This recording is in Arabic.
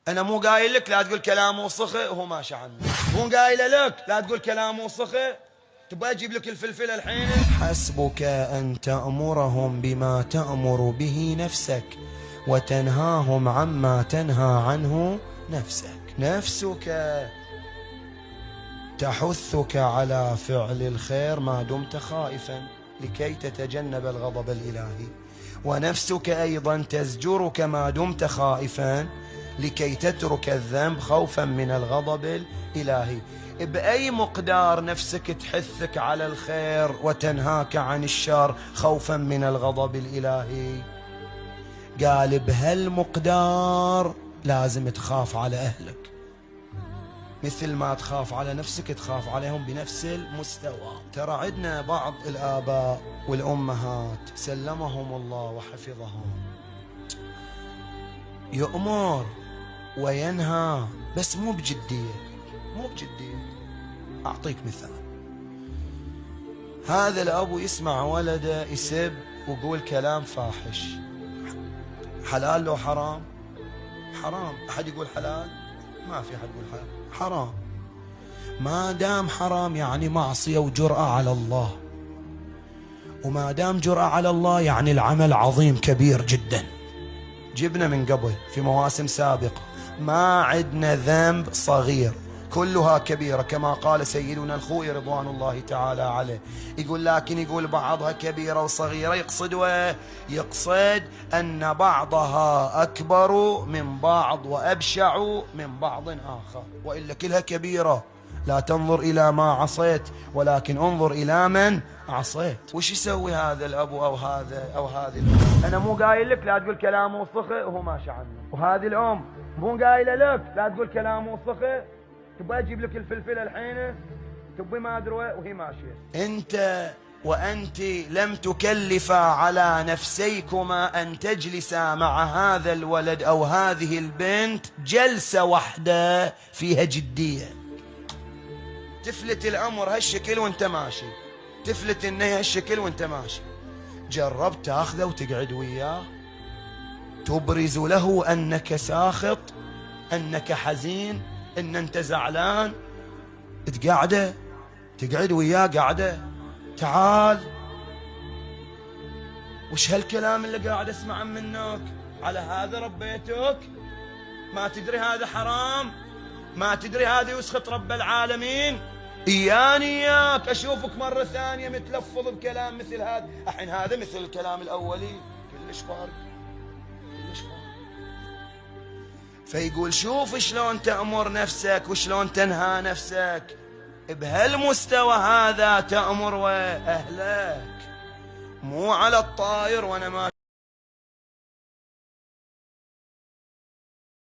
أنا مو قايل لك لا تقول كلام وسخة وهو ماشي عنه، مو قايل لك لا تقول كلام وسخة، تبغى أجيب لك الفلفل الحين. حسبك أن تأمرهم بما تأمر به نفسك وتنهاهم عما تنهى عنه نفسك. نفسك تحثك على فعل الخير ما دمت خائفا لكي تتجنب الغضب الإلهي، ونفسك أيضا تزجرك ما دمت خائفا لكي تترك الذنب خوفا من الغضب الإلهي. بأي مقدار نفسك تحثك على الخير وتنهاك عن الشر خوفا من الغضب الإلهي؟ قال بهالمقدار لازم تخاف على أهلك، مثل ما تخاف على نفسك تخاف عليهم بنفس المستوى. ترى عندنا بعض الآباء والأمهات سلمهم الله وحفظهم يؤمر وينهى بس مو بجدية، مو بجدية. أعطيك مثال، هذا الأبو يسمع ولده يسب ويقول كلام فاحش، حلال لو حرام؟ حرام. أحد يقول حلال؟ ما في أحد يقول حلال، حرام. ما دام حرام يعني معصية وجرأة على الله، وما دام جرأة على الله يعني العمل عظيم كبير جدا. جبنا من قبل في مواسم سابقة ما عندنا ذنب صغير، كلها كبيرة كما قال سيدنا الخوئي رضوان الله تعالى عليه. يقول لكن يقول بعضها كبيرة وصغيرة، يقصد أن بعضها أكبر من بعض وأبشع من بعض آخر، وإلا كلها كبيرة. لا تنظر إلى ما عصيت ولكن انظر إلى من عصيت. وش يسوي هذا الأبو أو هذه الأم؟ أنا مو قايل لك لا تقول كلام وسخة وهو ماشي عنه، وهذه الأم مو قايلة لك لا تقول كلام وسخة، تبغى أجيب لك الفلفل الحين، تبغي ما أدري وهي ماشية. أنت وأنت لم تكلفا على نفسيكما أن تجلسا مع هذا الولد أو هذه البنت جلسة واحدة فيها جدية. تفلت الأمر هالشكل وانت ماشي، تفلت النهي هالشكل وانت ماشي. جربت تاخذه وتقعد وياه تبرز له أنك ساخط، أنك حزين، ان انت زعلان، تقعد وياه قاعدة، تعال وش هالكلام اللي قاعد اسمعه منك؟ على هذا ربيتك؟ ما تدري هذا حرام؟ ما تدري هذا يسخط رب العالمين؟ إياك أشوفك مرة ثانية متلفظ بكلام مثل هذا. الحين هذا مثل الكلام الأولي، كلش فارق، كلش فارق. فيقول شوف شلون تأمر نفسك وشلون تنهى نفسك، بهالمستوى هذا تأمر وأهلك، مو على الطاير وأنا ما